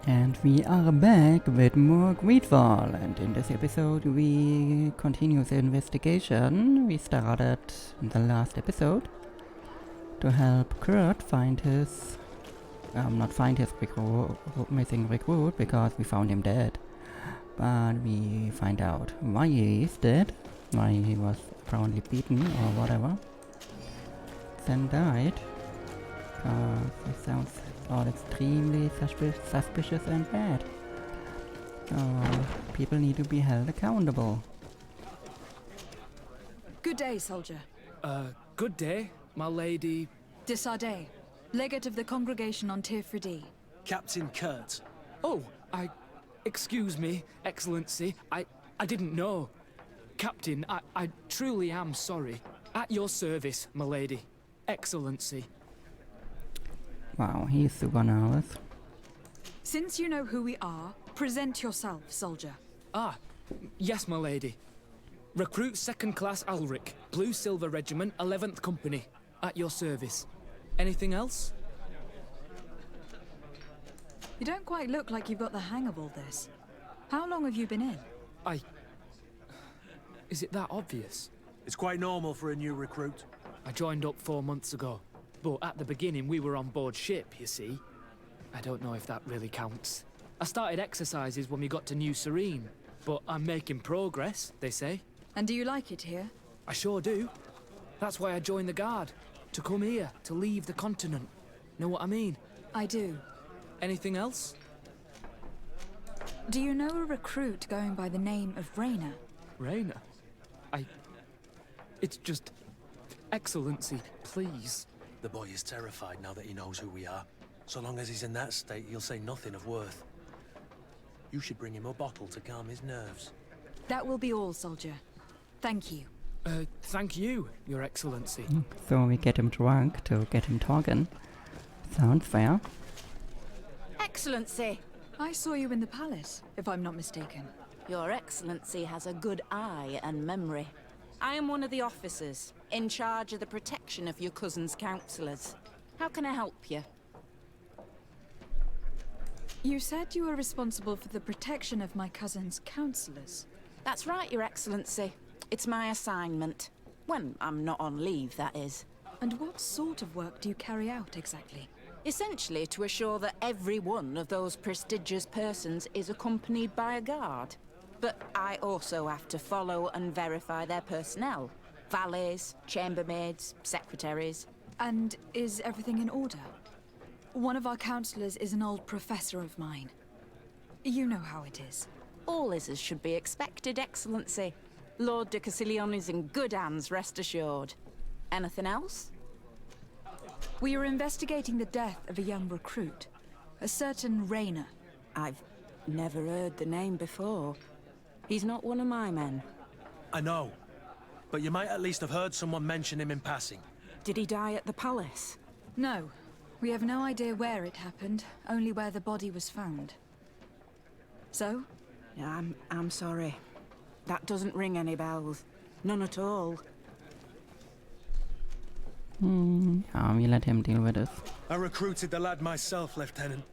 And we are back with more GreedFall, and in this episode we continue the investigation we started in the last episode to help Kurt find his, not find his missing recruit because we found him dead, but we find out why he is dead, why he was apparently beaten or whatever, then died, because it sounds all extremely suspicious and bad. So people need to be held accountable. Good day, soldier. Good day, my lady. De Sardet, legate of the congregation on Tirfredi. Captain Kurt. Oh, excuse me, Excellency. I didn't know. Captain, I truly am sorry. At your service, my lady. Excellency. Wow, he's super nervous. Since you know who we are, present yourself, soldier. Ah, yes, my lady. Recruit 2nd Class Alric, Blue Silver Regiment, 11th Company. At your service. Anything else? You don't quite look like you've got the hang of all this. How long have you been in? Is it that obvious? It's quite normal for a new recruit. I joined up 4 months ago. But at the beginning, we were on board ship, you see. I don't know if that really counts. I started exercises when we got to New Serene, but I'm making progress, they say. And do you like it here? I sure do. That's why I joined the Guard. To come here, to leave the continent. Know what I mean? I do. Anything else? Do you know a recruit going by the name of Raina? Raina? It's just... Excellency, please. The boy is terrified now that he knows who we are. So long as he's in that state, he'll say nothing of worth. You should bring him a bottle to calm his nerves. That will be all, soldier. Thank you. Thank you, Your Excellency. So we get him drunk to get him talking. Sounds fair. Excellency! I saw you in the palace, if I'm not mistaken. Your Excellency has a good eye and memory. I am one of the officers, in charge of the protection of your cousin's councillors. How can I help you? You said you were responsible for the protection of my cousin's councillors. That's right, Your Excellency. It's my assignment. When I'm not on leave, that is. And what sort of work do you carry out, exactly? Essentially to assure that every one of those prestigious persons is accompanied by a guard. But I also have to follow and verify their personnel. Valets, chambermaids, secretaries. And is everything in order? One of our councillors is an old professor of mine. You know how it is. All is as should be expected, Excellency. Lord de Castiglione is in good hands, rest assured. Anything else? We are investigating the death of a young recruit. A certain Raina. I've never heard the name before. He's not one of my men. I know. But you might at least have heard someone mention him in passing. Did he die at the palace? No. We have no idea where it happened, only where the body was found. So? I'm sorry. That doesn't ring any bells. None at all. We let him deal with this. I recruited the lad myself, Lieutenant.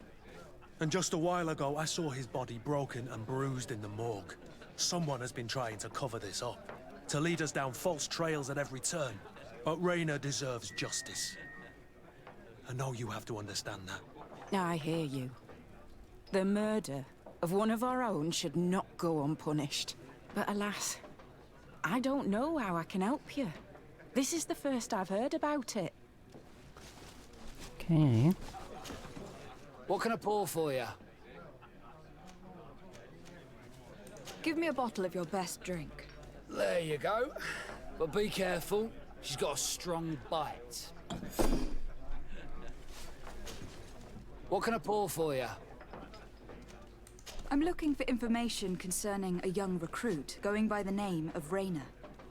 And just a while ago, I saw his body broken and bruised in the morgue. Someone has been trying to cover this up, to lead us down false trails at every turn. But Raina deserves justice. I know you have to understand that. I hear you. The murder of one of our own should not go unpunished. But alas, I don't know how I can help you. This is the first I've heard about it. Okay. What can I pour for you? Give me a bottle of your best drink. There you go. But be careful, she's got a strong bite. What can I pour for you? I'm looking for information concerning a young recruit going by the name of Raina.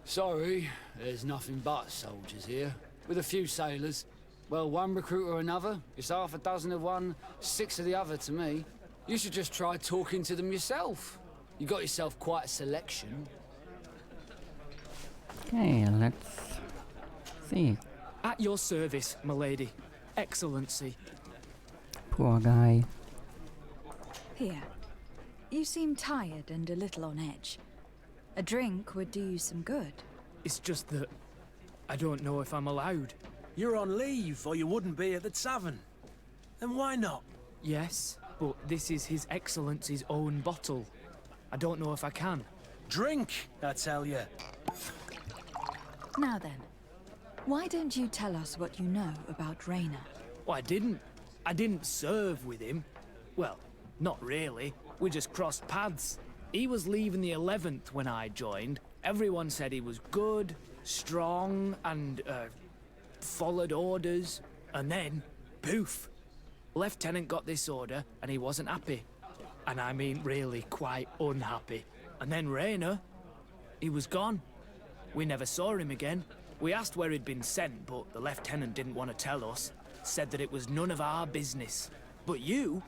Sorry, there's nothing but soldiers here. With a few sailors. Well, one recruit or another. It's half a dozen of one, 6 of the other to me. You should just try talking to them yourself. You got yourself quite a selection. Okay, let's see. At your service, milady. Excellency. Poor guy. Here. You seem tired and a little on edge. A drink would do you some good. It's just that I don't know if I'm allowed. You're on leave, or you wouldn't be at the tavern. Then why not? Yes, but this is His Excellency's own bottle. I don't know if I can. Drink, I tell you. Now then, why don't you tell us what you know about Rainer? Well, I didn't serve with him. Well, not really. We just crossed paths. He was leaving the 11th when I joined. Everyone said he was good, strong, and, followed orders. And then, poof. Lieutenant got this order, and he wasn't happy. And I mean really quite unhappy. And then Rainer, he was gone. We never saw him again. We asked where he'd been sent, but the lieutenant didn't want to tell us. Said that it was none of our business. But you,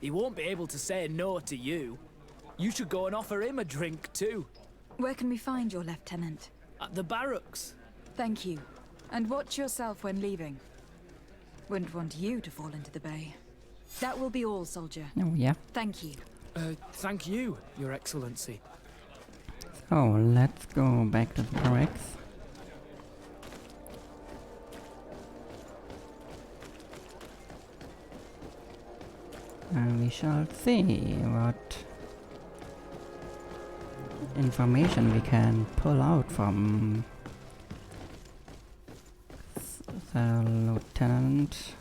he won't be able to say no to you. You should go and offer him a drink too. Where can we find your lieutenant? At the barracks. Thank you. And watch yourself when leaving. Wouldn't want you to fall into the bay. That will be all, soldier. Oh, yeah. Thank you. Thank you, Your Excellency. So, let's go back to the barracks. And we shall see what information we can pull out from the lieutenant.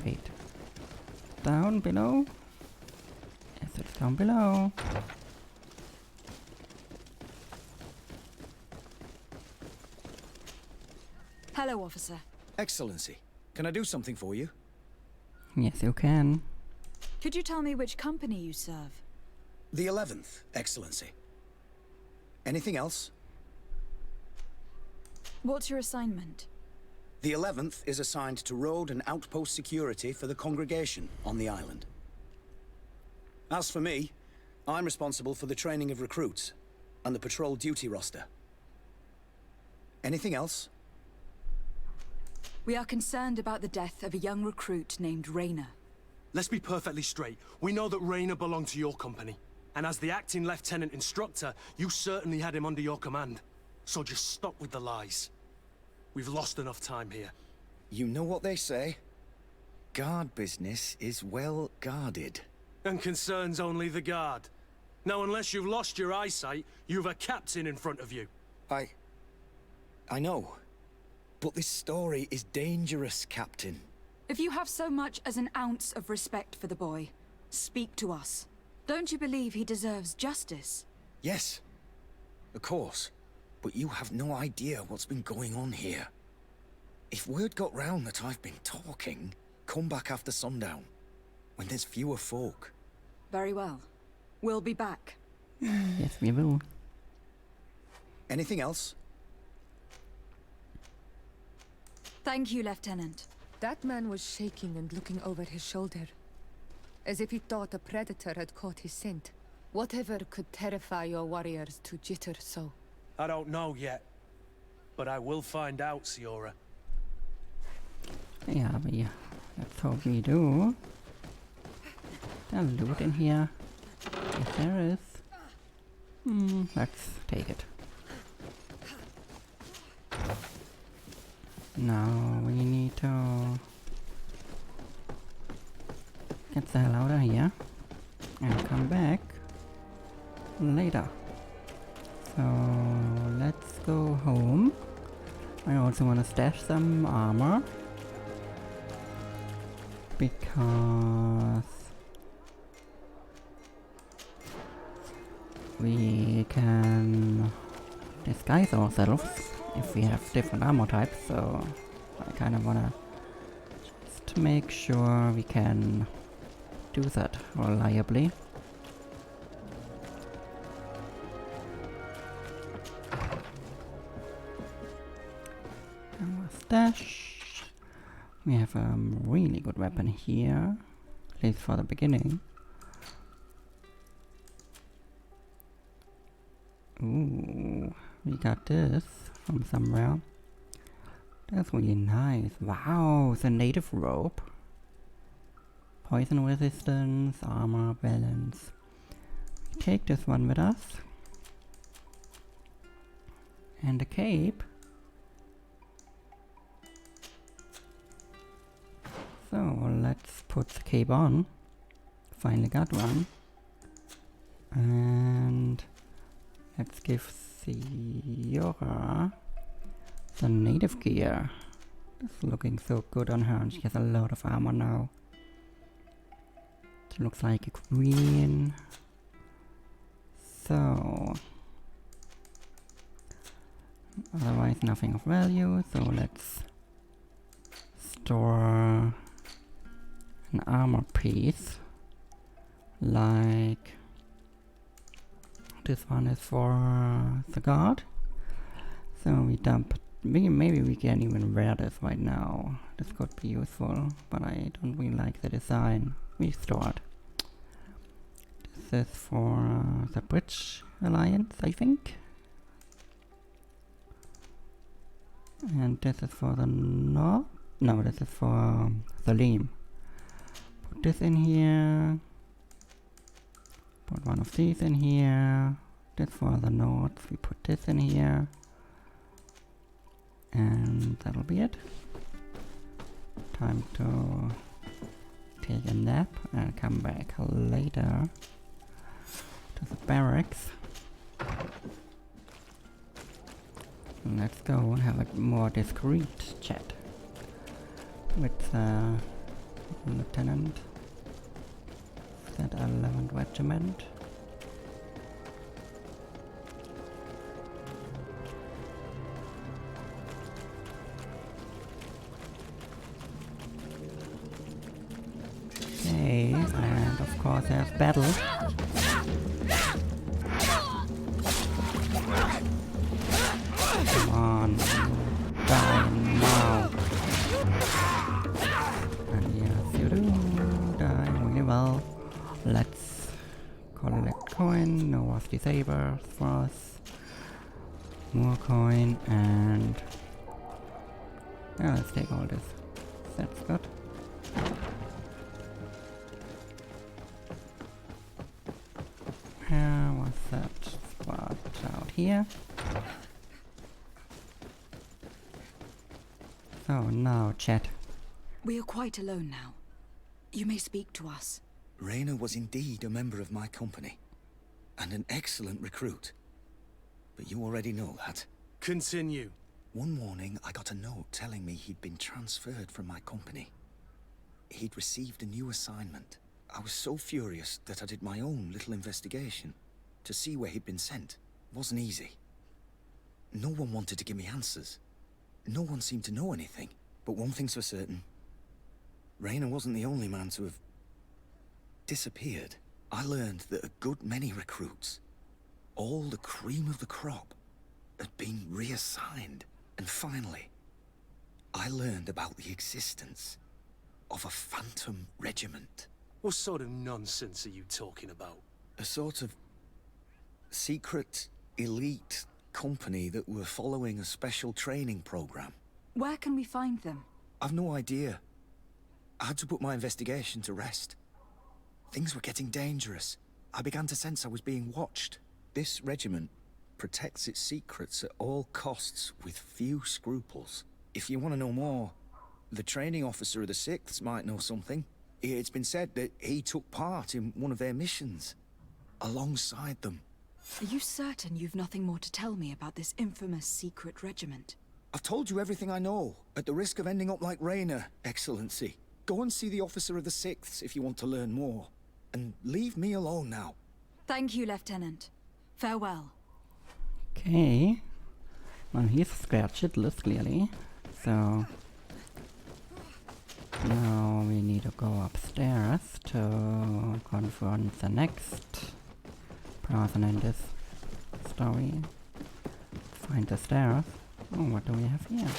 Wait. Down below? Yes, it's down below. Hello, officer. Excellency, can I do something for you? Yes, you can. Could you tell me which company you serve? The 11th, Excellency. Anything else? What's your assignment? The 11th is assigned to road and outpost security for the congregation on the island. As for me, I'm responsible for the training of recruits and the patrol duty roster. Anything else? We are concerned about the death of a young recruit named Rainer. Let's be perfectly straight. We know that Rainer belonged to your company. And as the acting lieutenant instructor, you certainly had him under your command. So just stop with the lies. We've lost enough time here. You know what they say? Guard business is well guarded. And concerns only the guard. Now, unless you've lost your eyesight, you've a captain in front of you. I know. But this story is dangerous, Captain. If you have so much as an ounce of respect for the boy, speak to us. Don't you believe he deserves justice? Yes, of course. But you have no idea what's been going on here. If word got round that I've been talking, come back after sundown, when there's fewer folk. Very well. We'll be back. Yes, we will. Anything else? Thank you, Lieutenant. That man was shaking and looking over his shoulder, as if he thought a predator had caught his scent. Whatever could terrify your warriors to jitter so? I don't know yet. But I will find out, Siora. Yeah, let's hope we do. There's loot in here. If there is. Let's take it. Now we need to get the hell out of here and come back later. So let's go home. I also want to stash some armor because we can disguise ourselves if we have different armor types, so I kind of want to just make sure we can do that reliably. Our stash. We have a really good weapon here, at least for the beginning. Ooh, we got this from somewhere. That's really nice. Wow, the native rope. poison resistance, armor balance. Take this one with us. And the cape. So let's put the cape on. Finally got one. And let's give Siora the native gear. It's looking so good on her, and she has a lot of armor now. She looks like a queen. So otherwise nothing of value, so let's store an armor piece. Like this one is for the guard. So we dump, maybe we can even wear this right now. This could be useful, but I don't really like the design. We store it. This is for the Bridge Alliance, I think. And this is for the North. No, this is for the Leam. Put this in here. Put one of these in here. This for the North. We put this in here. And that'll be it. Time to take a nap and come back later to the barracks. Let's go and have a more discreet chat with the Lieutenant at 11th Regiment. Okay, and of course there's battle. Come on, die now. And yes, you do die really well. Let's collect coin, no rusty sabers for us. More coin, and yeah, let's take all this. That's good. What's that spot out here? So now, Chet. We are quite alone now. You may speak to us. Raina was indeed a member of my company, and an excellent recruit. But you already know that. Continue. One morning, I got a note telling me he'd been transferred from my company. He'd received a new assignment. I was so furious that I did my own little investigation to see where he'd been sent. It wasn't easy. No one wanted to give me answers. No one seemed to know anything. But one thing's for certain. Raina wasn't the only man to have disappeared. I learned that a good many recruits, all the cream of the crop, had been reassigned. And finally, I learned about the existence of a phantom regiment. What sort of nonsense are you talking about? A sort of secret, elite company that were following a special training program. Where can we find them? I've no idea. I had to put my investigation to rest. Things were getting dangerous. I began to sense I was being watched. This regiment protects its secrets at all costs with few scruples. If you want to know more, the training officer of the 6th might know something. It's been said that he took part in one of their missions, alongside them. Are you certain you've nothing more to tell me about this infamous secret regiment? I've told you everything I know, at the risk of ending up like Raina, Excellency. Go and see the officer of the 6th if you want to learn more. And leave me alone now. Thank you, Lieutenant. Farewell. Okay. Well, he's scared shitless, clearly. So now we need to go upstairs to confront the next person in this story. Find the stairs. Oh, what do we have here?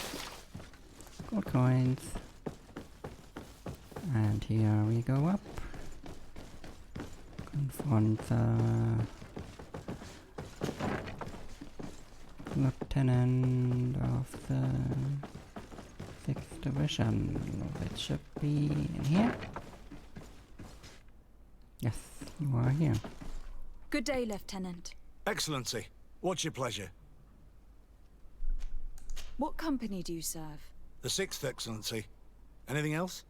Gold coins. And here we go up. Confront the Lieutenant of the 6th Division, which should be in here. Yes, you are here. Good day, Lieutenant. Excellency, what's your pleasure? What company do you serve? The 6th, Excellency. Anything else?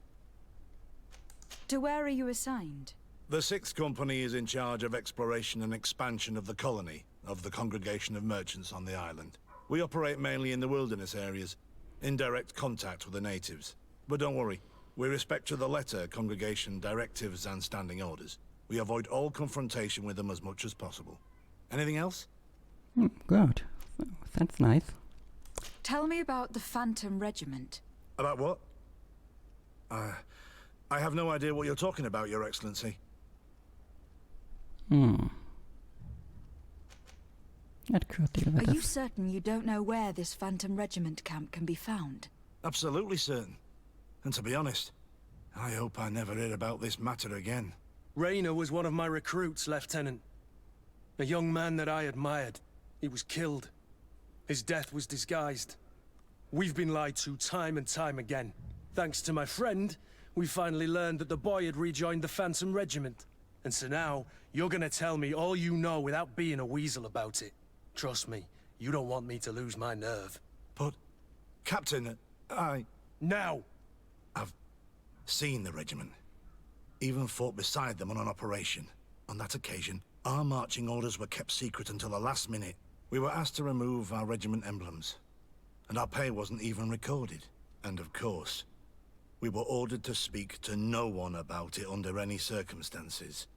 To where are you assigned? The 6th Company is in charge of exploration and expansion of the colony of the Congregation of Merchants on the island. We operate mainly in the wilderness areas, in direct contact with the natives. But don't worry, we respect to the letter Congregation directives and standing orders. We avoid all confrontation with them as much as possible. Anything else? Good. So, that's nice. Tell me about the Phantom Regiment. About what? I have no idea what you're talking about, Your Excellency. That could deal with Are you this. certain you don't know where this Phantom Regiment camp can be found? Absolutely certain. And to be honest, I hope I never hear about this matter again. Raynor was one of my recruits, Lieutenant. A young man that I admired. He was killed. His death was disguised. We've been lied to time and time again. Thanks to my friend, we finally learned that the boy had rejoined the Phantom Regiment. And so now, you're gonna tell me all you know without being a weasel about it. Trust me, you don't want me to lose my nerve. But, Captain, Now! I've seen the regiment. Even fought beside them on an operation. On that occasion, our marching orders were kept secret until the last minute. We were asked to remove our regiment emblems. And our pay wasn't even recorded. And of course, we were ordered to speak to no one about it under any circumstances.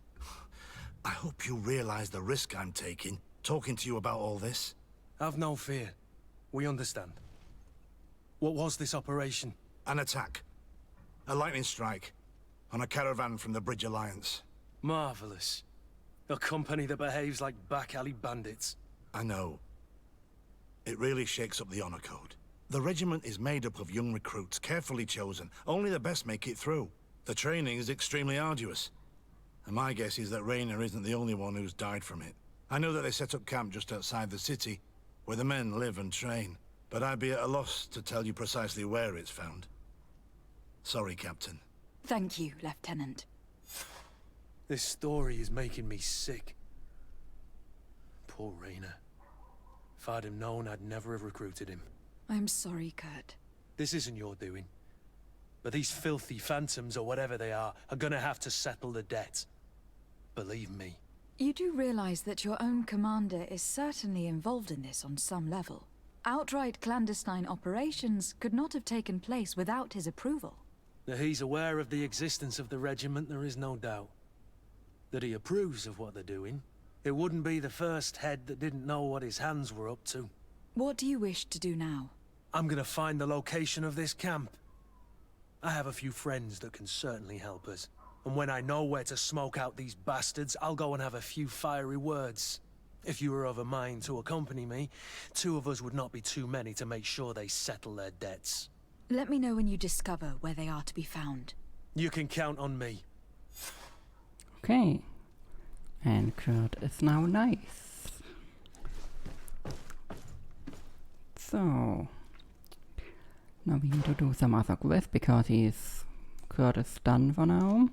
I hope you realize the risk I'm taking, talking to you about all this. Have no fear. We understand. What was this operation? An attack. A lightning strike. On a caravan from the Bridge Alliance. Marvelous. A company that behaves like back-alley bandits. I know. It really shakes up the honor code. The regiment is made up of young recruits, carefully chosen. Only the best make it through. The training is extremely arduous. And my guess is that Raynor isn't the only one who's died from it. I know that they set up camp just outside the city, where the men live and train. But I'd be at a loss to tell you precisely where it's found. Sorry, Captain. Thank you, Lieutenant. This story is making me sick. Poor Raynor. If I'd have known, I'd never have recruited him. I'm sorry, Kurt. This isn't your doing. But these filthy phantoms, or whatever they are gonna have to settle the debt. Believe me. You do realize that your own commander is certainly involved in this on some level. Outright clandestine operations could not have taken place without his approval. That he's aware of the existence of the regiment, there is no doubt. That he approves of what they're doing. It wouldn't be the first head that didn't know what his hands were up to. What do you wish to do now? I'm gonna find the location of this camp. I have a few friends that can certainly help us. And when I know where to smoke out these bastards, I'll go and have a few fiery words. If you were of a mind to accompany me, 2 of us would not be too many to make sure they settle their debts. Let me know when you discover where they are to be found. You can count on me. Okay. And Kurt is now nice. So now we need to do some other quests because Kurt is done for now.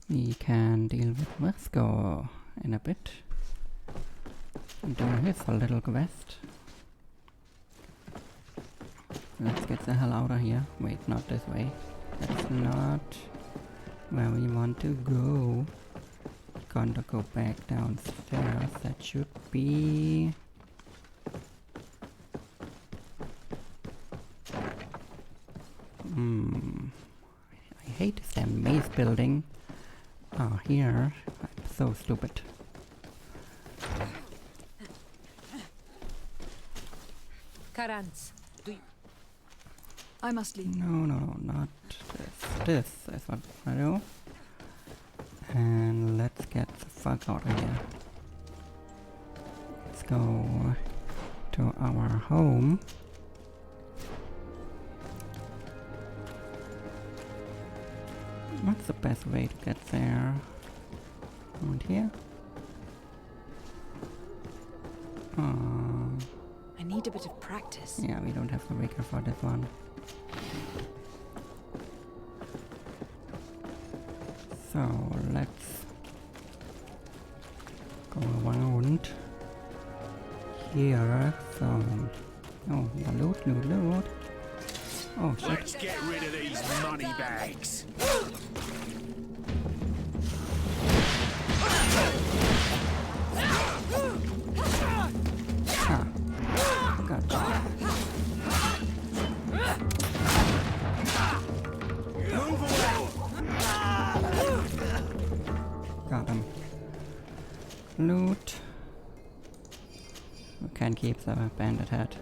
We can deal with Vasco in a bit and do his little quest. Let's get the hell out of here. Wait, not this way. That's not where we want to go. Gonna go back downstairs. That should be... I hate this damn maze building. Oh, here. I'm so stupid. Karans, do you... I must leave. No, not this. This is what I do. And let's get the fuck out of here. Let's go to our home. What's the best way to get there? Around here? I need a bit of practice. Yeah, we don't have the rigger for this one. So let's go around here. So, oh, yeah, loot. Oh shit. Let's get rid of these money bags. Ah, gotcha. Move away. Got him. Loot. We can keep the bandit head.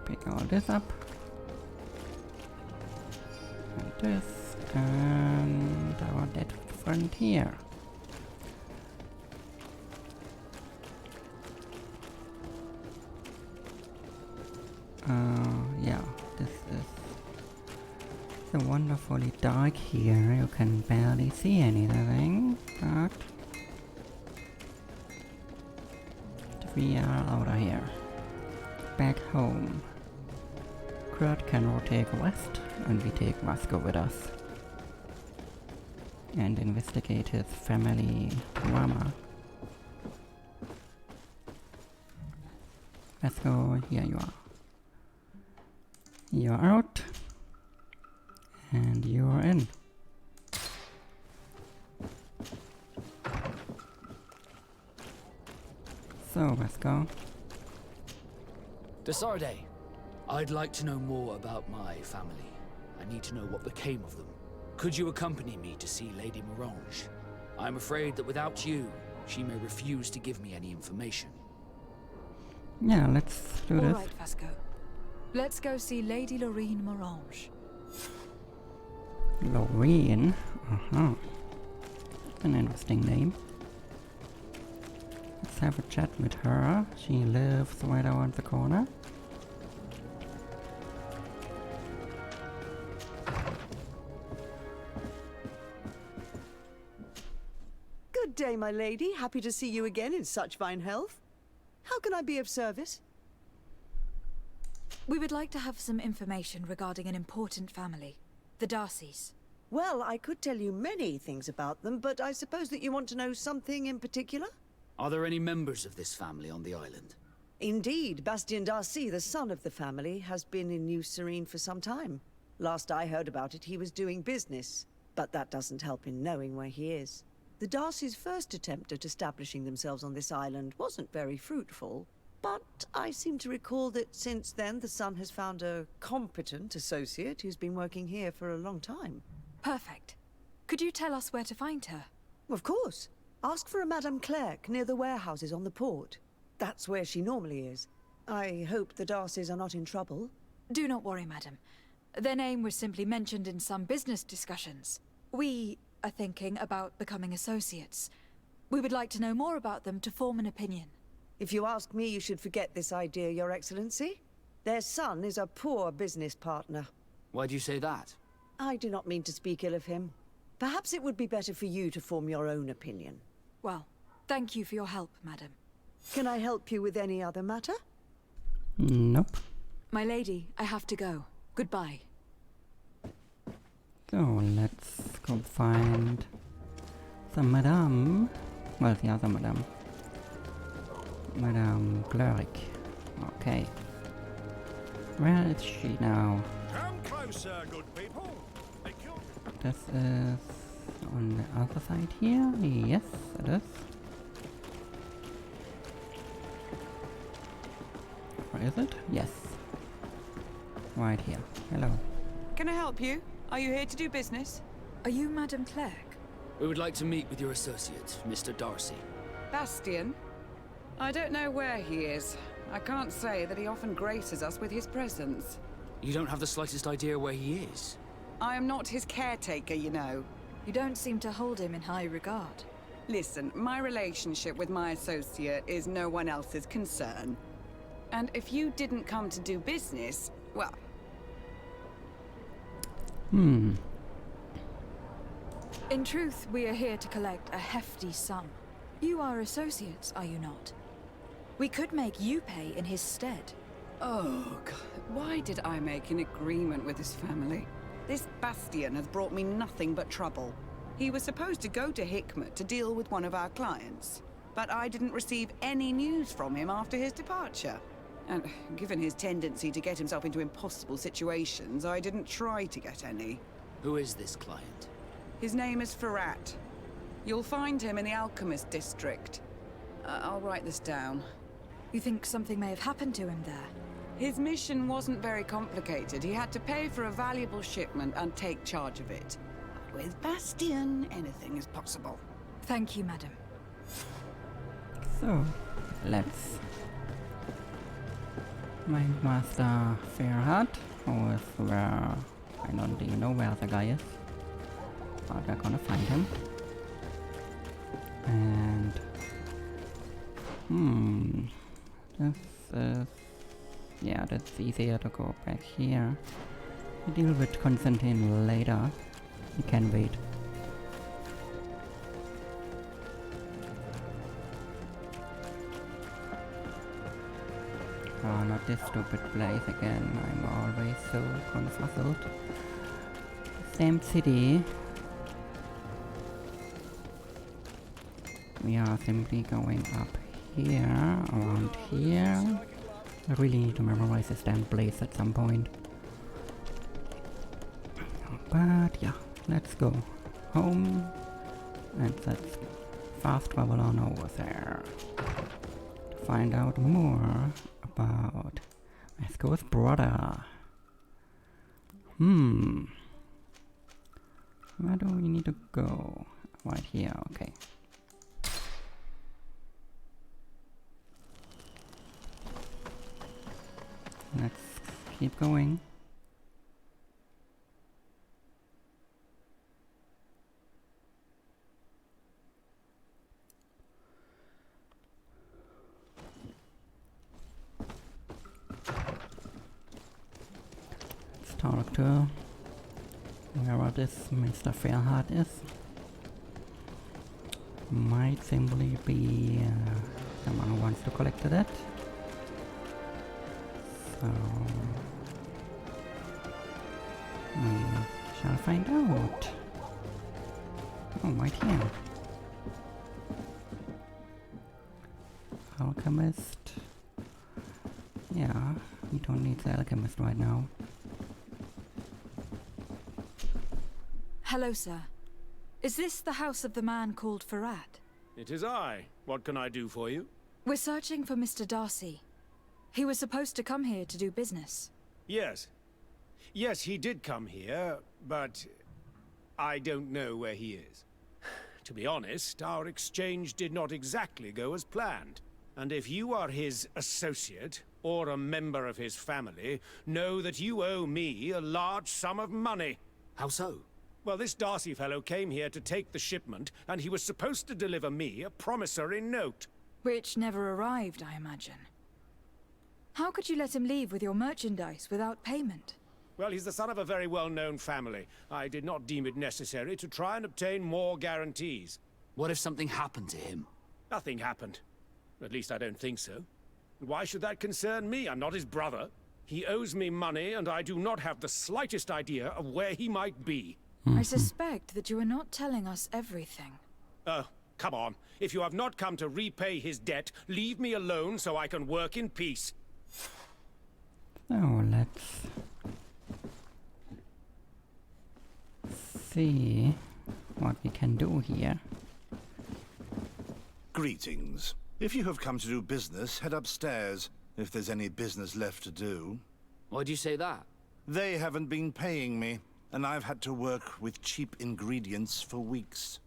Pick all this up. And this. And our dead friend here. Yeah, this is so wonderfully dark here. You can barely see anything, but we are out of here. Back home. Clerk can take rest, and we take Vasco with us. And investigate his family drama. Vasco, here you are. You're out. And you're in. So, Vasco. Darcy, I'd like to know more about my family. I need to know what became of them. Could you accompany me to see Lady Materwelonz? I'm afraid that without you, she may refuse to give me any information. Yeah, let's do this. All right, Vasco. Let's go see Lady Lorraine Materwelonz. Lorraine? Uh-huh. An interesting name. Let's have a chat with her. She lives right around the corner. Good day, my lady. Happy to see you again in such fine health. How can I be of service? We would like to have some information regarding an important family, the Darcys. Well, I could tell you many things about them, but I suppose that you want to know something in particular? Are there any members of this family on the island? Indeed, Bastien Darcy, the son of the family, has been in New Serene for some time. Last I heard about it, he was doing business, but that doesn't help in knowing where he is. The Darcys' first attempt at establishing themselves on this island wasn't very fruitful, but I seem to recall that since then the son has found a competent associate who's been working here for a long time. Perfect. Could you tell us where to find her? Of course. Ask for a Madame Clerk near the warehouses on the port. That's where she normally is. I hope the Darcys are not in trouble. Do not worry, madam. Their name was simply mentioned in some business discussions. We are thinking about becoming associates. We would like to know more about them to form an opinion. If you ask me, you should forget this idea, Your Excellency. Their son is a poor business partner. Why do you say that? I do not mean to speak ill of him. Perhaps it would be better for you to form your own opinion. Well, thank you for your help, madam. Can I help you with any other matter? Nope. My lady, I have to go. Goodbye. So, let's go find the Madame. Well, the other Madame. Madame Clerk. Okay. Where is she now? Come closer, good people. This is on the other side here? Yes, it is. Where is it? Yes. Right here. Hello. Can I help you? Are you here to do business? Are you Madame Clerk? We would like to meet with your associate, Mr. Darcy. Bastien? I don't know where he is. I can't say that he often graces us with his presence. You don't have the slightest idea where he is? I am not his caretaker, you know. You don't seem to hold him in high regard. Listen, my relationship with my associate is no one else's concern. And if you didn't come to do business, well... Hmm. In truth, we are here to collect a hefty sum. You are associates, are you not? We could make you pay in his stead. Oh, God. Why did I make an agreement with his family? This Bastian has brought me nothing but trouble. He was supposed to go to Hikmet to deal with one of our clients, but I didn't receive any news from him after his departure. And given his tendency to get himself into impossible situations, I didn't try to get any. Who is this client? His name is Ferrat. You'll find him in the Alchemist district. I'll write this down. You think something may have happened to him there? His mission wasn't very complicated. He had to pay for a valuable shipment and take charge of it. But with Bastian, anything is possible. Thank you, madam. So, let's find Master Ferhat, who is where... I don't even know where the guy is. But we're gonna find him. And... This is... Yeah, that's easier to go back here. We deal with Constantine later. We can wait. Oh, not this stupid place again. I'm always so confuzzled. Same city. We are simply going up here, around here. I really need to memorize this damn place at some point. But yeah, let's go home and let's fast travel on over there to find out more about Vasco's brother. Where do we need to go? Right here, okay. Let's keep going. Let's talk to wherever this Mr. Fairheart is. Might simply be someone who wants to collect that. So we shall find out. Oh, right here. Alchemist. Yeah, we don't need the Alchemist right now. Hello, sir. Is this the house of the man called Ferrat? It is I. What can I do for you? We're searching for Mr. Darcy. He was supposed to come here to do business. Yes. Yes, he did come here, but I don't know where he is. To be honest, our exchange did not exactly go as planned. And if you are his associate, or a member of his family, know that you owe me a large sum of money. How so? Well, this Darcy fellow came here to take the shipment, and he was supposed to deliver me a promissory note. Which never arrived, I imagine. How could you let him leave with your merchandise without payment? Well, he's the son of a very well-known family. I did not deem it necessary to try and obtain more guarantees. What if something happened to him? Nothing happened. At least I don't think so. Why should that concern me? I'm not his brother. He owes me money, and I do not have the slightest idea of where he might be. I suspect that you are not telling us everything. Oh, come on. If you have not come to repay his debt, leave me alone so I can work in peace. So let's see what we can do here. Greetings. If you have come to do business, head upstairs, if there's any business left to do. Why do you say that? They haven't been paying me, and I've had to work with cheap ingredients for weeks.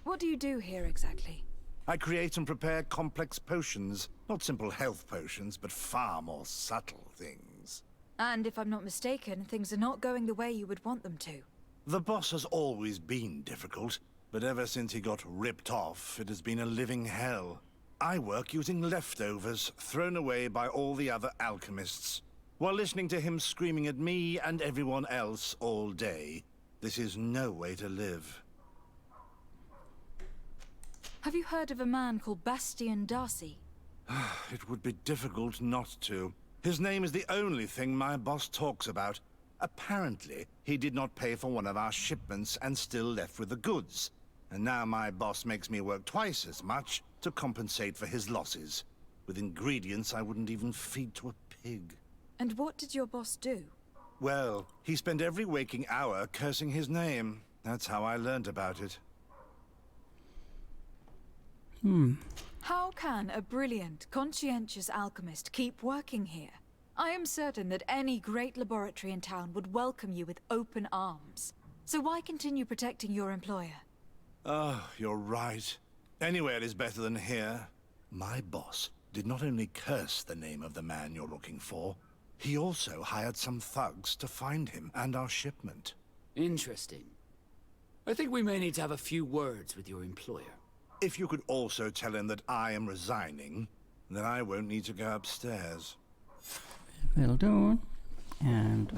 What do you do here exactly? I create and prepare complex potions. Not simple health potions, but far more subtle things. And if I'm not mistaken, things are not going the way you would want them to. The boss has always been difficult, but ever since he got ripped off, it has been a living hell. I work using leftovers thrown away by all the other alchemists, while listening to him screaming at me and everyone else all day. This is no way to live. Have you heard of a man called Bastian Darcy? It would be difficult not to. His name is the only thing my boss talks about. Apparently, he did not pay for one of our shipments and still left with the goods. And now my boss makes me work twice as much to compensate for his losses. With ingredients I wouldn't even feed to a pig. And what did your boss do? Well, he spent every waking hour cursing his name. That's how I learned about it. How can a brilliant, conscientious alchemist keep working here? I am certain that any great laboratory in town would welcome you with open arms. So why continue protecting your employer? Oh, you're right. Anywhere is better than here. My boss did not only curse the name of the man you're looking for, he also hired some thugs to find him and our shipment. Interesting. I think we may need to have a few words with your employer. If you could also tell him that I am resigning, then I won't need to go upstairs. Will do. And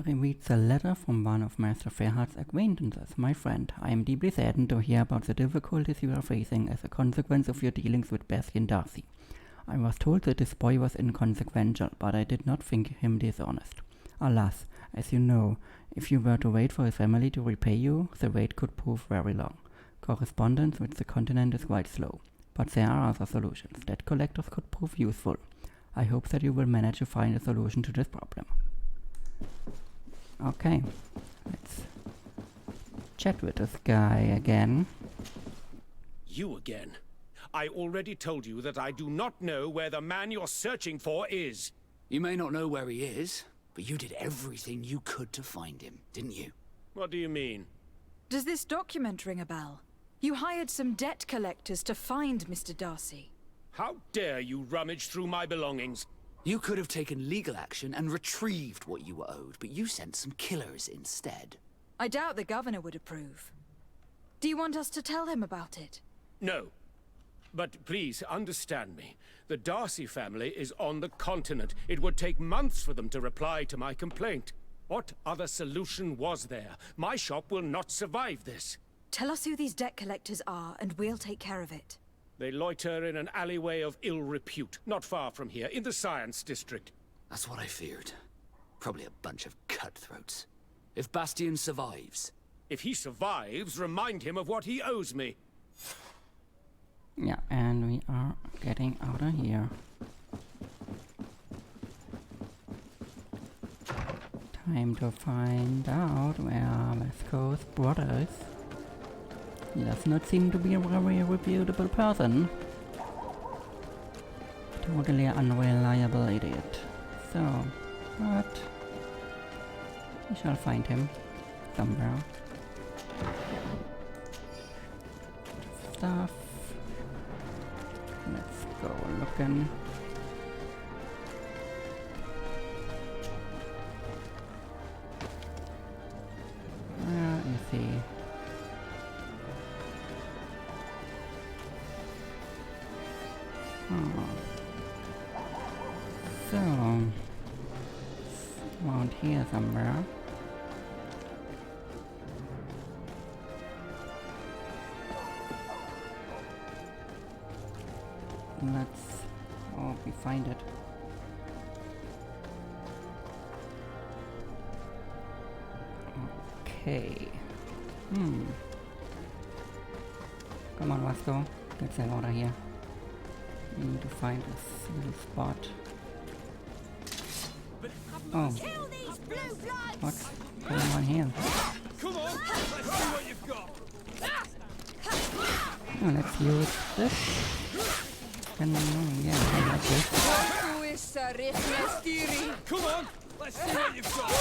we read the letter from one of Master Fairheart's acquaintances. My friend, I am deeply saddened to hear about the difficulties you are facing as a consequence of your dealings with Bastian Darcy. I was told that this boy was inconsequential, but I did not think him dishonest. Alas, as you know, if you were to wait for his family to repay you, the wait could prove very long. Correspondence with the continent is quite slow, but there are other solutions. Debt collectors could prove useful. I hope that you will manage to find a solution to this problem. Okay, let's chat with this guy again. You again? I already told you that I do not know where the man you're searching for is. You may not know where he is, but you did everything you could to find him, didn't you? What do you mean? Does this document ring a bell? You hired some debt collectors to find Mr. Darcy. How dare you rummage through my belongings? You could have taken legal action and retrieved what you were owed, but you sent some killers instead. I doubt the governor would approve. Do you want us to tell him about it? No. But please, understand me. The Darcy family is on the continent. It would take months for them to reply to my complaint. What other solution was there? My shop will not survive this. Tell us who these debt collectors are, and we'll take care of it. They loiter in an alleyway of ill repute, not far from here, in the Science District. That's what I feared. Probably a bunch of cutthroats. If Bastian survives... If he survives, remind him of what he owes me. Yeah, and we are getting out of here. Time to find out where Vasco's brother is. He does not seem to be a very reputable person. Totally unreliable idiot. So, but we shall find him somewhere. Stuff. Let's go looking. Where is he? So, around here somewhere. Let's hope we find it. Okay. Come on, Vasco. Let's get out of here. We need to find this little spot. Oh. What's going on here? Come on, let's see what you've got. Oh, let's use this. And yeah, I like this. Come on, let's see what you've got.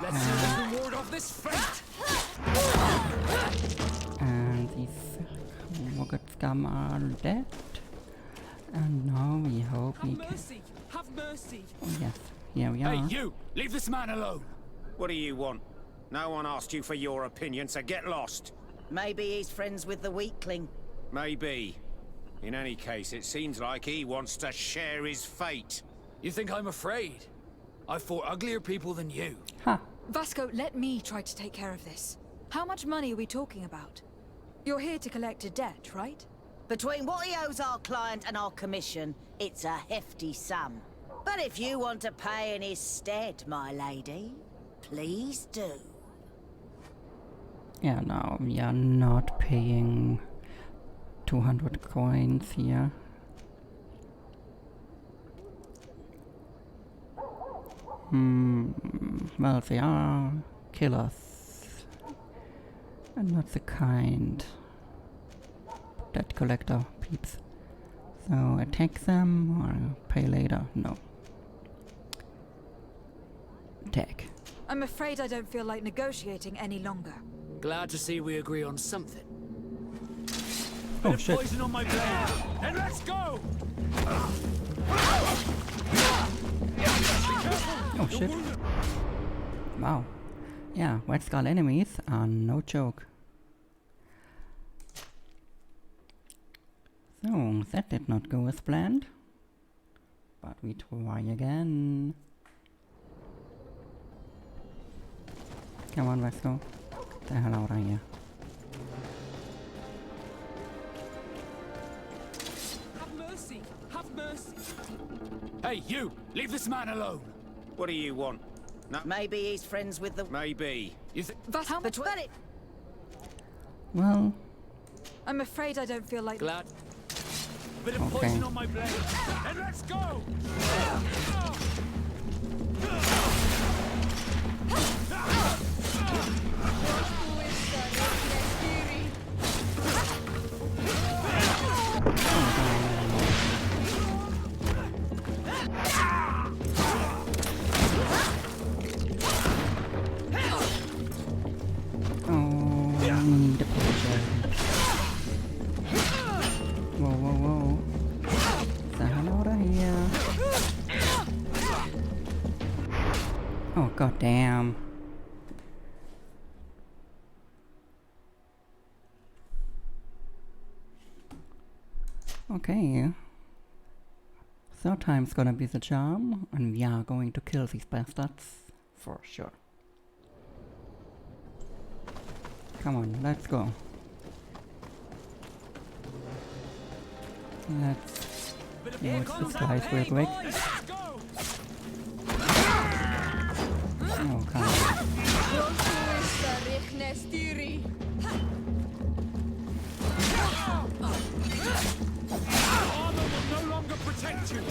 Let's see the reward of this fate. And these rocket scum are dead. And now we hope we can... Have mercy! Oh yes, here we are. Hey, you! Leave this man alone! What do you want? No one asked you for your opinion, so get lost. Maybe he's friends with the weakling. Maybe. In any case, it seems like he wants to share his fate. You think I'm afraid? I fought uglier people than you. Ha! Vasco, let me try to take care of this. How much money are we talking about? You're here to collect a debt, right? Between what he owes our client and our commission, it's a hefty sum. But if you want to pay in his stead, my lady, please do. Yeah, no, we are not paying 200 coins here. Well, they are killers. And not the kind that collector peeps. So attack them or pay later? No. Attack. I'm afraid I don't feel like negotiating any longer. Glad to see we agree on something. Oh shit. Poison on my blade, and let's go! Oh shit. Wow. Yeah, White Skull enemies are no joke. So, that did not go as planned. But we try again. Come on, Vasco. Get the hell out of here. Have mercy! Have mercy! Hey, you! Leave this man alone! What do you want? No. Maybe he's friends with the... Maybe. You think... How much? But it... Well, I'm afraid I don't feel like... Glad... Bit of poison on my blade, and let's go! God damn. Okay. Third time's gonna be the charm, and we are going to kill these bastards for sure. Come on, let's go. Let's use this guys real quick. Oh, come on. Armor will no longer protect you!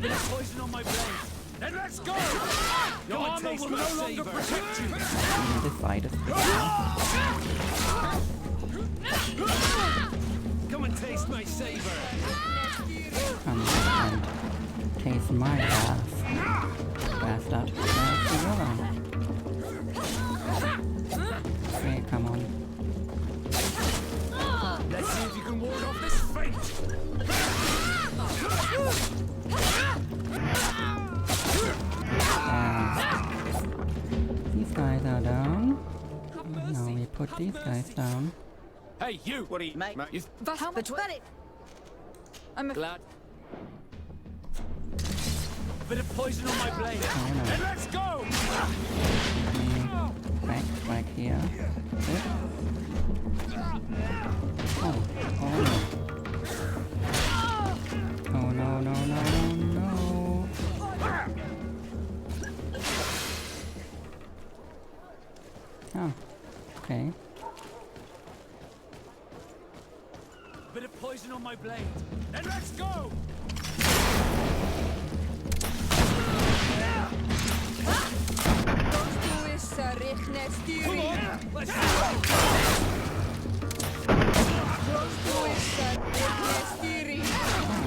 Bit of poison on my blade, and let's go! Your armor will no longer protect you! This fight is Come and taste my savor. come and taste my ass, bastard. There's the other. Okay, come on. Let's see if you can ward off this fate! These guys are down. Now we put these guys down. Hey, you! What do you... Mate, You... How much? but it... I'm Glad... Bit of poison on my blade, and let's go! Back here. Good. Oh, oh no. No. Oh, okay. Bit of poison on my blade, and let's go! Come on, let's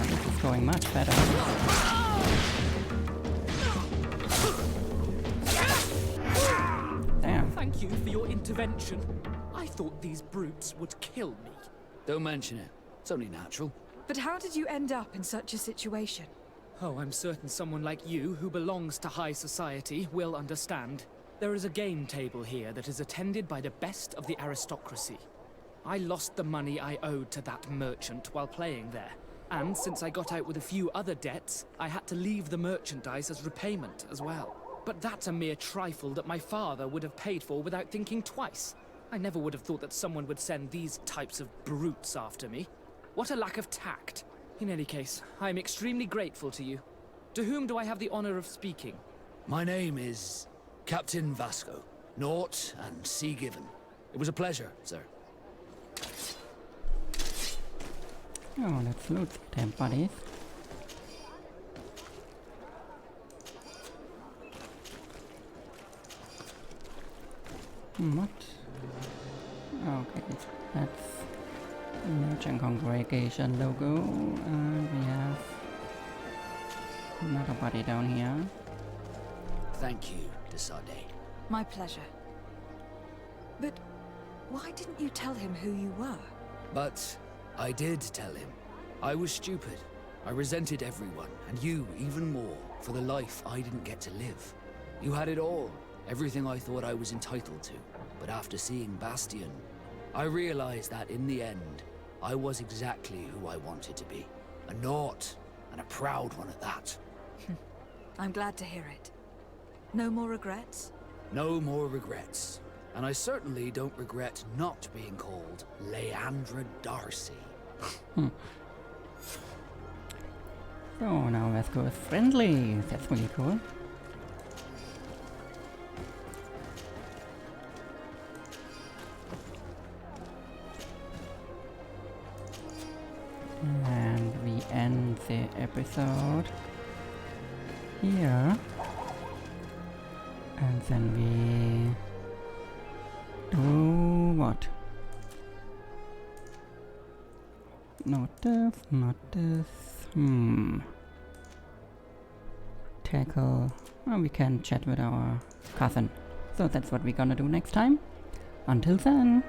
This is going much better. Damn. Thank you for your intervention. I thought these brutes would kill me. Don't mention it. It's only natural. But how did you end up in such a situation? Oh, I'm certain someone like you, who belongs to high society, will understand. There is a game table here that is attended by the best of the aristocracy. I lost the money I owed to that merchant while playing there. And since I got out with a few other debts, I had to leave the merchandise as repayment as well. But that's a mere trifle that my father would have paid for without thinking twice. I never would have thought that someone would send these types of brutes after me. What a lack of tact. In any case, I am extremely grateful to you. To whom do I have the honor of speaking? My name is Captain Vasco. Naught and sea given. It was a pleasure, sir. Oh, let's loot them buddies. What? Okay, that's Merchant Congregation logo, and we have another body down here. Thank you, Desade. My pleasure. But why didn't you tell him who you were? But I did tell him. I was stupid. I resented everyone, and you even more, for the life I didn't get to live. You had it all, everything I thought I was entitled to. But after seeing Bastion, I realized that in the end, I was exactly who I wanted to be. A naught, and a proud one at that. I'm glad to hear it. No more regrets? No more regrets. And I certainly don't regret not being called Leandra Darcy. So now Vasco is friendly. That's really cool. And we end the episode here. And then we do what? Not this, not this. Tackle. Oh, we can chat with our cousin. So that's what we're gonna do next time. Until then.